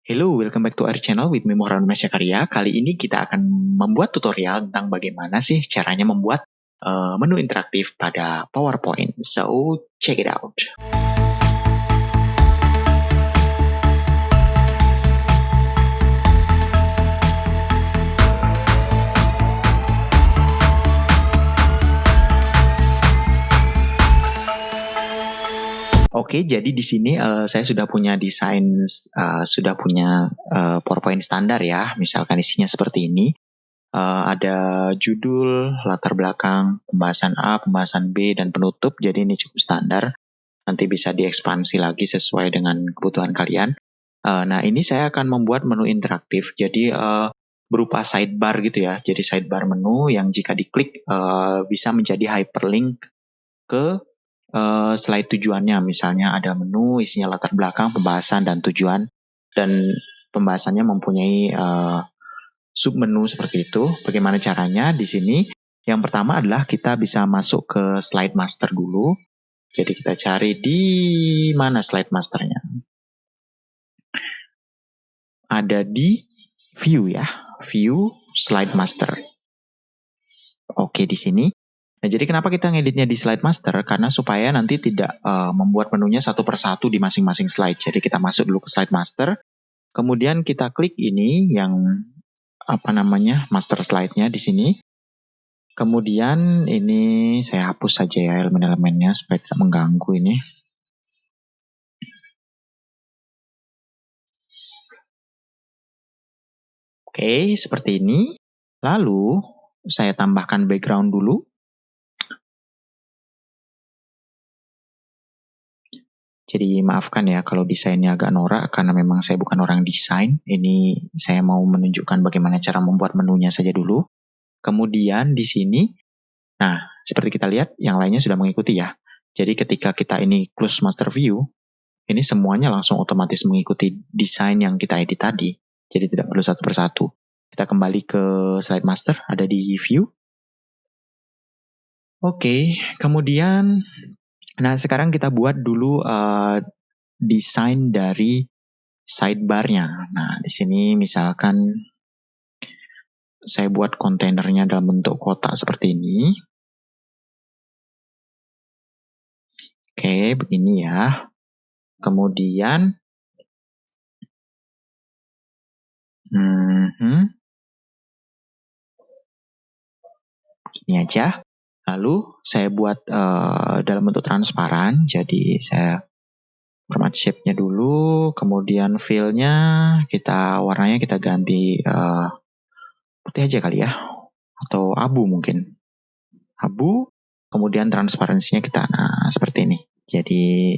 Hello, welcome back to our channel with me Muhammad Masyakarya. Kali ini kita akan membuat tutorial tentang bagaimana sih caranya membuat menu interaktif pada PowerPoint. So, check it out. Oke, jadi di sini saya sudah punya desain, sudah punya PowerPoint standar ya. Misalkan isinya seperti ini. Ada judul, latar belakang, pembahasan A, pembahasan B, dan penutup. Jadi ini cukup standar. Nanti bisa diekspansi lagi sesuai dengan kebutuhan kalian. Nah, ini saya akan membuat menu interaktif. Jadi berupa sidebar gitu ya. Jadi sidebar menu yang jika diklik bisa menjadi hyperlink ke slide tujuannya. Misalnya ada menu isinya latar belakang, pembahasan, dan tujuan. Dan pembahasannya mempunyai submenu seperti itu. Bagaimana caranya di sini? Yang pertama adalah kita bisa masuk ke slide master dulu. Jadi kita cari di mana slide masternya. Ada di view ya. View slide master. Oke, di sini. Nah, jadi kenapa kita ngeditnya di slide master? Karena supaya nanti tidak membuat menunya satu persatu di masing-masing slide. Jadi kita masuk dulu ke slide master. Kemudian kita klik ini yang master slide-nya di sini. Kemudian ini saya hapus saja ya elemen-elemennya supaya tidak mengganggu ini. Oke, seperti ini. Lalu saya tambahkan background dulu. Jadi maafkan ya kalau desainnya agak norak karena memang saya bukan orang desain. Ini saya mau menunjukkan bagaimana cara membuat menunya saja dulu. Kemudian di sini, nah seperti kita lihat yang lainnya sudah mengikuti ya. Jadi ketika kita ini close master view, ini semuanya langsung otomatis mengikuti desain yang kita edit tadi. Jadi tidak perlu satu persatu. Kita kembali ke slide master, ada di view. Oke, kemudian nah, sekarang kita buat dulu desain dari sidebar-nya. Nah, di sini misalkan saya buat kontainernya dalam bentuk kotak seperti ini. Oke, begini ya. Kemudian gini aja. Lalu saya buat dalam bentuk transparan. Jadi saya format shape-nya dulu, kemudian fill-nya warnanya kita ganti putih aja kali ya, atau abu mungkin. Abu, kemudian transparansinya nah seperti ini. Jadi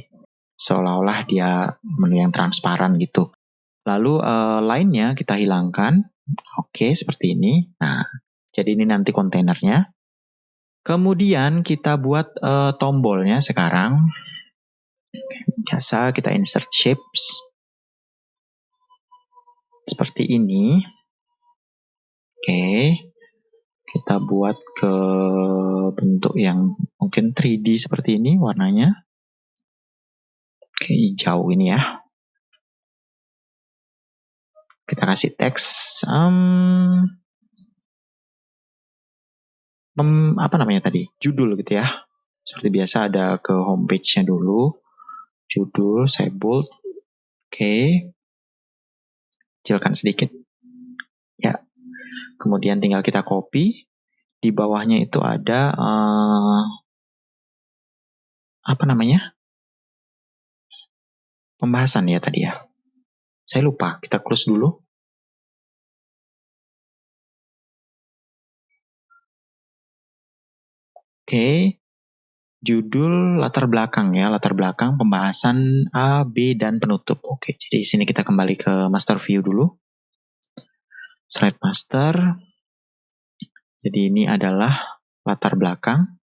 seolah-olah dia menu yang transparan gitu. Lalu lainnya kita hilangkan. Oke, seperti ini. Nah, jadi ini nanti kontainernya. Kemudian kita buat tombolnya sekarang. Biasa kita insert shapes. Seperti ini. Oke. Kita buat ke bentuk yang mungkin 3D seperti ini warnanya. Oke, hijau ini ya. Kita kasih teks. Judul gitu ya. Seperti biasa ada ke homepage-nya dulu. Judul, saya bold. Oke. Kecilkan sedikit. Ya. Kemudian tinggal kita copy. Di bawahnya itu ada pembahasan ya tadi ya. Saya lupa, kita close dulu. Oke. Judul latar belakang ya, latar belakang pembahasan A, B, dan penutup. Oke, jadi sini kita kembali ke master view dulu. Slide master. Jadi ini adalah latar belakang.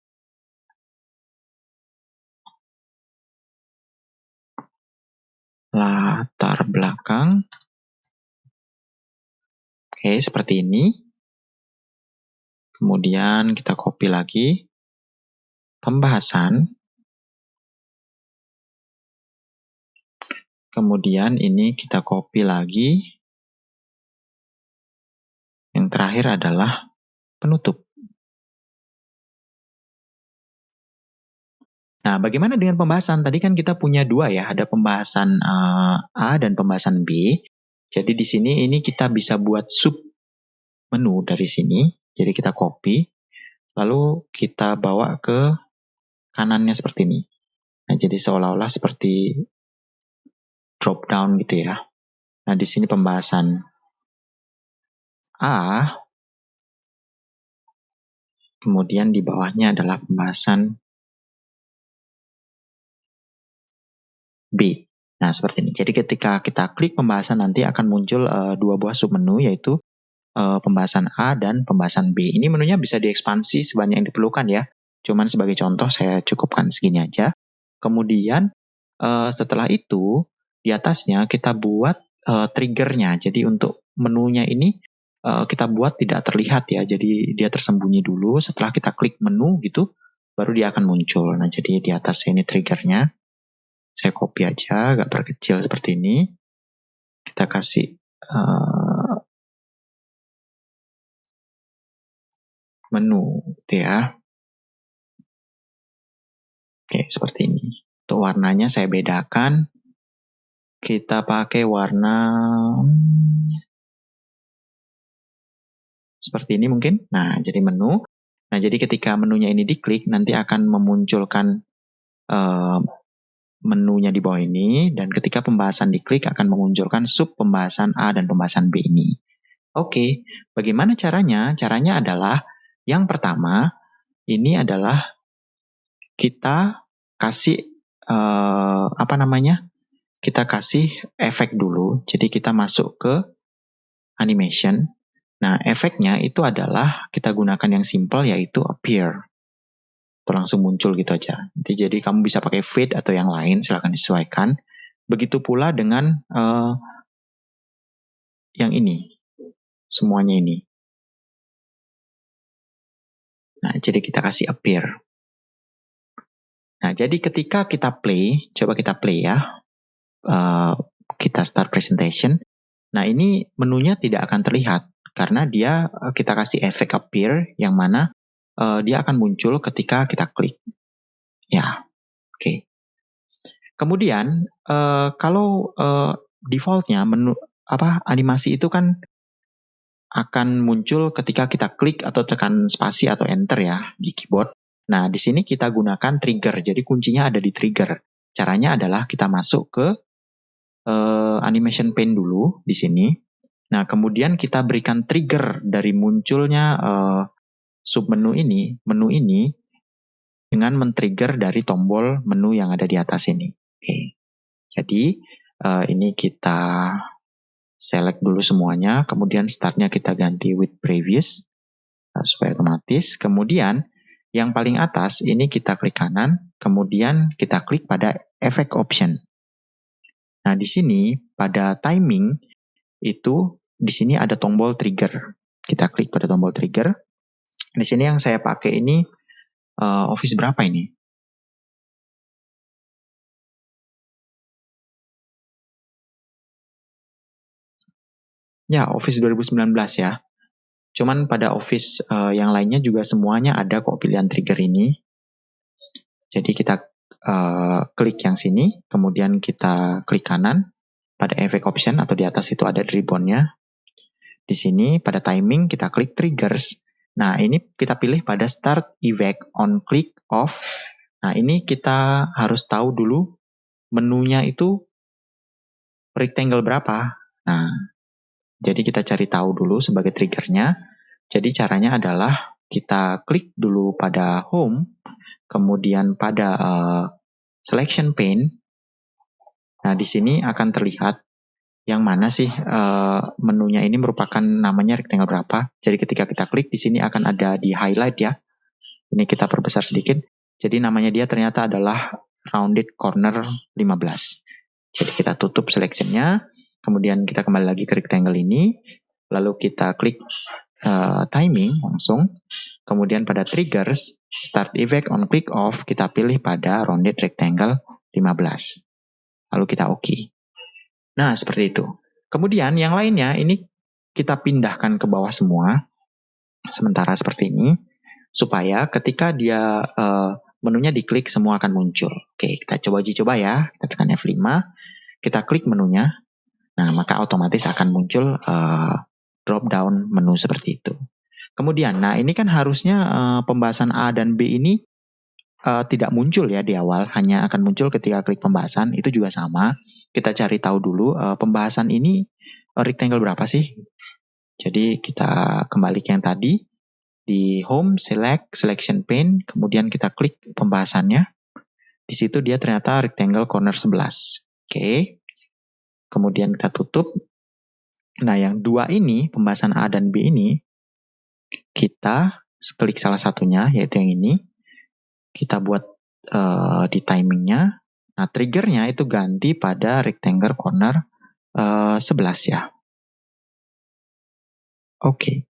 Latar belakang. Oke, seperti ini. Kemudian kita copy lagi. Pembahasan. Kemudian ini kita copy lagi. Yang terakhir adalah penutup. Nah, bagaimana dengan pembahasan? Tadi kan kita punya dua ya, ada pembahasan A dan pembahasan B. Jadi di sini ini kita bisa buat sub menu dari sini. Jadi kita copy, lalu kita bawa ke kanannya seperti ini. Nah, jadi seolah-olah seperti drop down gitu ya. Nah, di sini pembahasan A, kemudian di bawahnya adalah pembahasan B. Nah, seperti ini. Jadi ketika kita klik pembahasan nanti akan muncul dua buah submenu, yaitu pembahasan A dan pembahasan B. Ini menunya bisa diekspansi sebanyak yang diperlukan ya. Cuman sebagai contoh saya cukupkan segini aja. Kemudian setelah itu di atasnya kita buat triggernya. Jadi untuk menunya ini kita buat tidak terlihat ya. Jadi dia tersembunyi dulu. Setelah kita klik menu gitu, baru dia akan muncul. Nah, jadi di atas ini triggernya. Saya copy aja, agak perkecil seperti ini. Kita kasih menu gitu ya. Oke, seperti ini. Untuk warnanya saya bedakan. Kita pakai warna seperti ini mungkin. Nah, jadi menu. Nah, jadi ketika menunya ini diklik, nanti akan memunculkan menunya di bawah ini. Dan ketika pembahasan diklik, akan memunculkan sub pembahasan A dan pembahasan B ini. Oke, bagaimana caranya? Caranya adalah, yang pertama, ini adalah kita kasih kita kasih efek dulu. Jadi kita masuk ke animation. Nah, efeknya itu adalah kita gunakan yang simple, yaitu appear. Itu langsung muncul gitu aja. Jadi kamu bisa pakai fade atau yang lain, silakan disesuaikan. Begitu pula dengan yang ini, semuanya ini. Nah, jadi kita kasih appear. Nah, jadi ketika kita play, coba kita play ya. Kita start presentation. Nah, ini menunya tidak akan terlihat karena kita kasih efek appear yang mana dia akan muncul ketika kita klik. Ya, oke. Kemudian kalau defaultnya animasi itu kan akan muncul ketika kita klik atau tekan spasi atau enter ya di keyboard. Nah, di sini kita gunakan trigger. Jadi kuncinya ada di trigger. Caranya adalah kita masuk ke animation pane dulu di sini. Nah, kemudian kita berikan trigger dari munculnya submenu ini, menu ini, dengan men-trigger dari tombol menu yang ada di atas ini. Oke. Jadi, ini kita select dulu semuanya, kemudian startnya kita ganti with previous, supaya otomatis. Kemudian, yang paling atas, ini kita klik kanan, kemudian kita klik pada effect option. Nah, di sini, pada timing, itu di sini ada tombol trigger. Kita klik pada tombol trigger. Di sini yang saya pakai ini Office berapa ini? Ya, Office 2019 ya. Cuman pada Office yang lainnya juga semuanya ada kok pilihan trigger ini. Jadi kita klik yang sini, kemudian kita klik kanan pada effect option atau di atas itu ada ribbon-nya. Di sini pada timing kita klik triggers. Nah, ini kita pilih pada start effect on click off. Nah, ini kita harus tahu dulu menunya itu rectangle berapa. Nah, jadi kita cari tahu dulu sebagai triggernya. Jadi caranya adalah kita klik dulu pada home, kemudian pada selection pane. Nah, di sini akan terlihat yang mana sih menunya ini merupakan namanya rectangle berapa. Jadi ketika kita klik di sini akan ada di highlight ya. Ini kita perbesar sedikit. Jadi namanya dia ternyata adalah rounded corner 15. Jadi kita tutup selection-nya, kemudian kita kembali lagi ke rectangle ini, lalu kita klik timing langsung, kemudian pada triggers, start effect on click off, kita pilih pada rounded rectangle 15. Lalu kita OK. Nah, seperti itu. Kemudian yang lainnya ini kita pindahkan ke bawah semua, sementara seperti ini, supaya ketika dia menunya diklik semua akan muncul. Oke, kita coba uji coba ya. Kita tekan F5, kita klik menunya. Nah, maka otomatis akan muncul drop down menu seperti itu. Kemudian, nah ini kan harusnya pembahasan A dan B ini tidak muncul ya di awal, hanya akan muncul ketika klik pembahasan. Itu juga sama. Kita cari tahu dulu pembahasan ini rectangle berapa sih? Jadi kita kembali ke yang tadi, di home, select, selection pane, kemudian kita klik pembahasannya. Di situ dia ternyata rectangle corner 11. Oke. Kemudian kita tutup. Nah, yang dua ini, pembahasan A dan B ini, kita klik salah satunya, yaitu yang ini. Kita buat di timingnya. Nah, triggernya itu ganti pada rectangle corner 11 ya. Oke.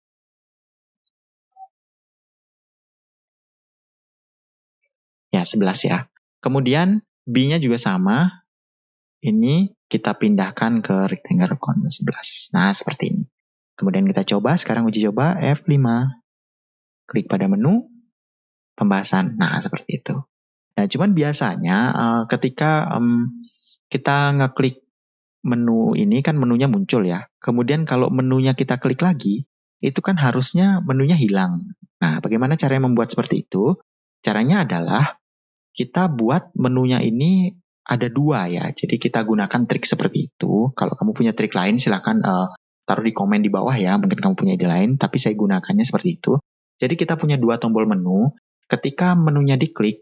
Ya, 11 ya. Kemudian B-nya juga sama. Ini kita pindahkan ke rectangle corner 11. Nah, seperti ini. Kemudian kita coba, sekarang uji coba F5. Klik pada menu, pembahasan. Nah, seperti itu. Nah, cuman biasanya ketika kita ngeklik menu ini kan menunya muncul ya. Kemudian kalau menunya kita klik lagi, itu kan harusnya menunya hilang. Nah, bagaimana caranya membuat seperti itu? Caranya adalah kita buat menunya ini ada dua ya. Jadi kita gunakan trik seperti itu. Kalau kamu punya trik lain silahkan taruh di komen di bawah ya. Mungkin kamu punya ide lain, tapi saya gunakannya seperti itu. Jadi kita punya dua tombol menu. Ketika menunya diklik,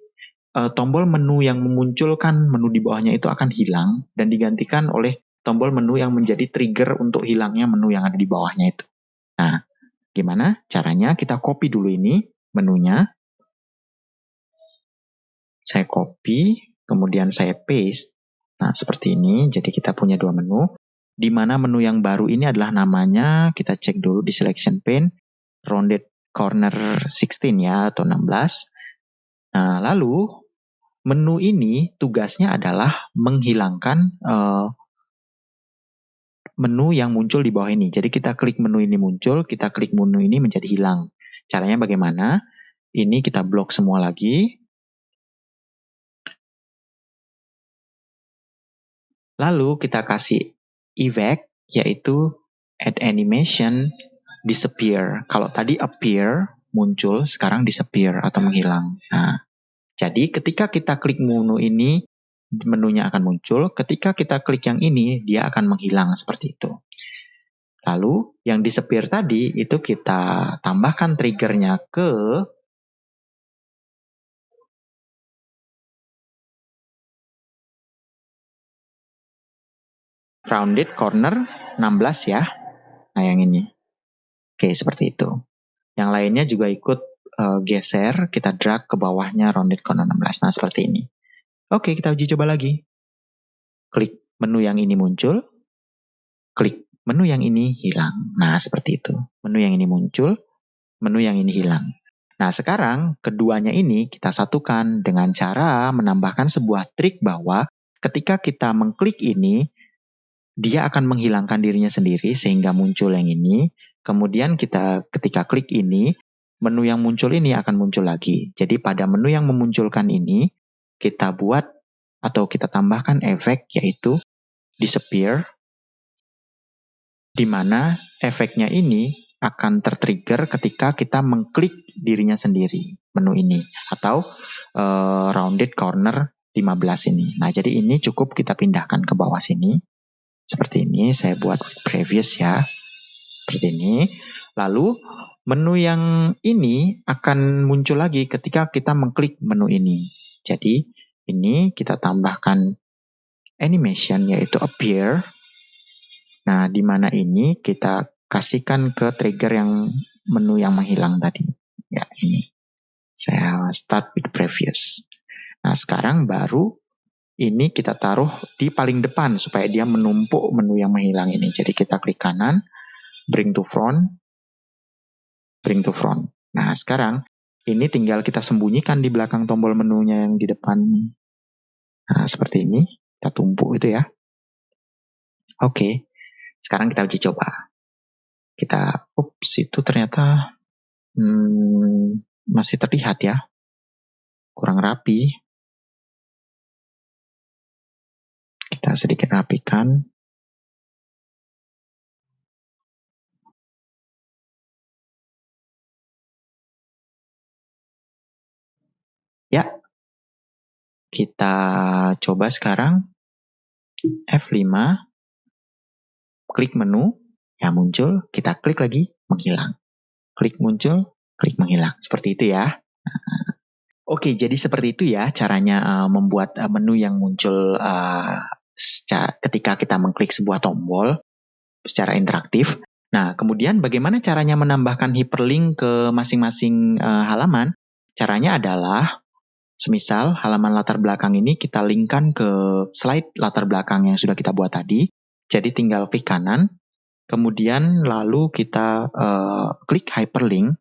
tombol menu yang memunculkan menu di bawahnya itu akan hilang dan digantikan oleh tombol menu yang menjadi trigger untuk hilangnya menu yang ada di bawahnya itu. Nah, gimana caranya? Kita copy dulu ini menunya. Saya copy, kemudian saya paste. Nah, seperti ini. Jadi kita punya dua menu. Di mana menu yang baru ini adalah namanya, kita cek dulu di selection pane, rounded corner 16 ya, atau 16. Nah, lalu menu ini tugasnya adalah menghilangkan menu yang muncul di bawah ini. Jadi kita klik menu ini muncul, kita klik menu ini menjadi hilang. Caranya bagaimana? Ini kita blok semua lagi. Lalu kita kasih effect, yaitu add animation disappear. Kalau tadi appear, muncul, sekarang disappear atau menghilang. Nah, jadi ketika kita klik menu ini, menunya akan muncul. Ketika kita klik yang ini, dia akan menghilang seperti itu. Lalu yang disappear tadi itu kita tambahkan triggernya ke rounded corner 16 ya. Nah, yang ini. Oke, seperti itu. Yang lainnya juga ikut geser, kita drag ke bawahnya rounded corner 16. Nah, seperti ini. Oke, kita uji coba lagi. Klik menu yang ini muncul, klik menu yang ini hilang. Nah, seperti itu. Menu yang ini muncul, menu yang ini hilang. Nah, sekarang keduanya ini kita satukan dengan cara menambahkan sebuah trik bahwa ketika kita mengklik ini, dia akan menghilangkan dirinya sendiri sehingga muncul yang ini. Kemudian kita ketika klik ini, menu yang muncul ini akan muncul lagi. Jadi pada menu yang memunculkan ini, kita buat atau kita tambahkan efek yaitu disappear, di mana efeknya ini akan tertrigger ketika kita mengklik dirinya sendiri, menu ini, atau rounded corner 15 ini. Nah, jadi ini cukup kita pindahkan ke bawah sini. Seperti ini, saya buat previous ya. Seperti ini. Lalu, menu yang ini akan muncul lagi ketika kita mengklik menu ini. Jadi, ini kita tambahkan animation yaitu appear. Nah, di mana ini kita kasihkan ke trigger yang menu yang menghilang tadi. Ya, ini. Saya start with previous. Nah, sekarang baru ini kita taruh di paling depan supaya dia menumpuk menu yang menghilang ini. Jadi kita klik kanan, bring to front, bring to front. Nah, sekarang ini tinggal kita sembunyikan di belakang tombol menunya yang di depan. Nah, seperti ini. Kita tumpuk itu ya. Oke, sekarang kita uji coba. Itu ternyata masih terlihat ya. Kurang rapi. Kita sedikit rapikan. Ya, kita coba sekarang F5, klik menu, ya muncul, kita klik lagi, menghilang. Klik muncul, klik menghilang. Seperti itu ya. Oke, jadi seperti itu ya caranya membuat menu yang muncul ketika kita mengklik sebuah tombol secara interaktif. Nah, kemudian bagaimana caranya menambahkan hyperlink ke masing-masing halaman? Caranya adalah, semisal halaman latar belakang ini kita linkkan ke slide latar belakang yang sudah kita buat tadi. Jadi tinggal klik kanan, kemudian lalu kita klik hyperlink,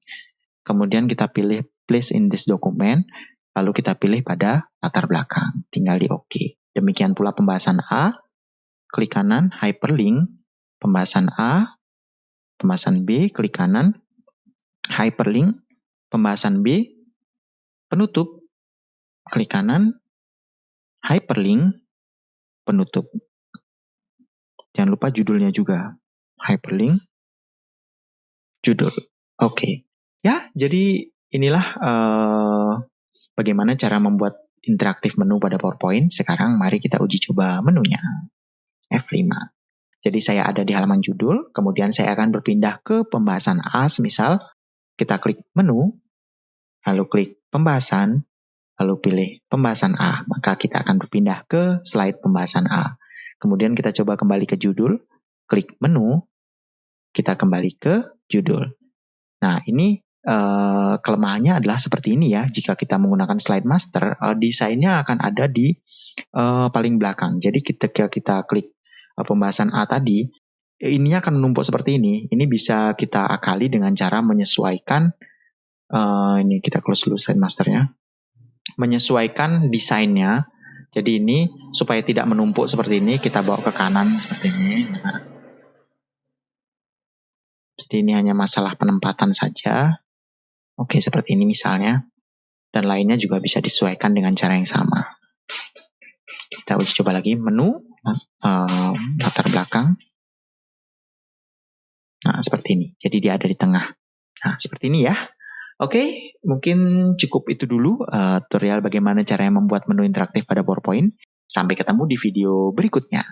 kemudian kita pilih place in this document, lalu kita pilih pada latar belakang. Tinggal di OK. Demikian pula pembahasan A, klik kanan, hyperlink, pembahasan A, pembahasan B, klik kanan, hyperlink, pembahasan B, penutup, klik kanan, hyperlink, penutup. Jangan lupa judulnya juga, hyperlink, judul. Oke. Ya, jadi inilah bagaimana cara membuat interaktif menu pada PowerPoint. Sekarang mari kita uji coba menunya. F5. Jadi saya ada di halaman judul, kemudian saya akan berpindah ke pembahasan A, misal kita klik menu, lalu klik pembahasan, lalu pilih pembahasan A, maka kita akan berpindah ke slide pembahasan A. Kemudian kita coba kembali ke judul, klik menu, kita kembali ke judul. Nah, ini kelemahannya adalah seperti ini ya. Jika kita menggunakan slide master, desainnya akan ada di paling belakang. Jadi ketika kita klik pembahasan A tadi, ini akan menumpuk seperti ini. Ini bisa kita akali dengan cara menyesuaikan, ini kita close dulu slide masternya, menyesuaikan desainnya. Jadi ini supaya tidak menumpuk seperti ini, kita bawa ke kanan seperti ini. Nah, jadi ini hanya masalah penempatan saja. Oke, seperti ini misalnya. Dan lainnya juga bisa disesuaikan dengan cara yang sama. Kita uji coba lagi, menu, latar belakang. Nah, seperti ini. Jadi dia ada di tengah. Nah, seperti ini ya. Oke, mungkin cukup itu dulu tutorial bagaimana caranya membuat menu interaktif pada PowerPoint. Sampai ketemu di video berikutnya.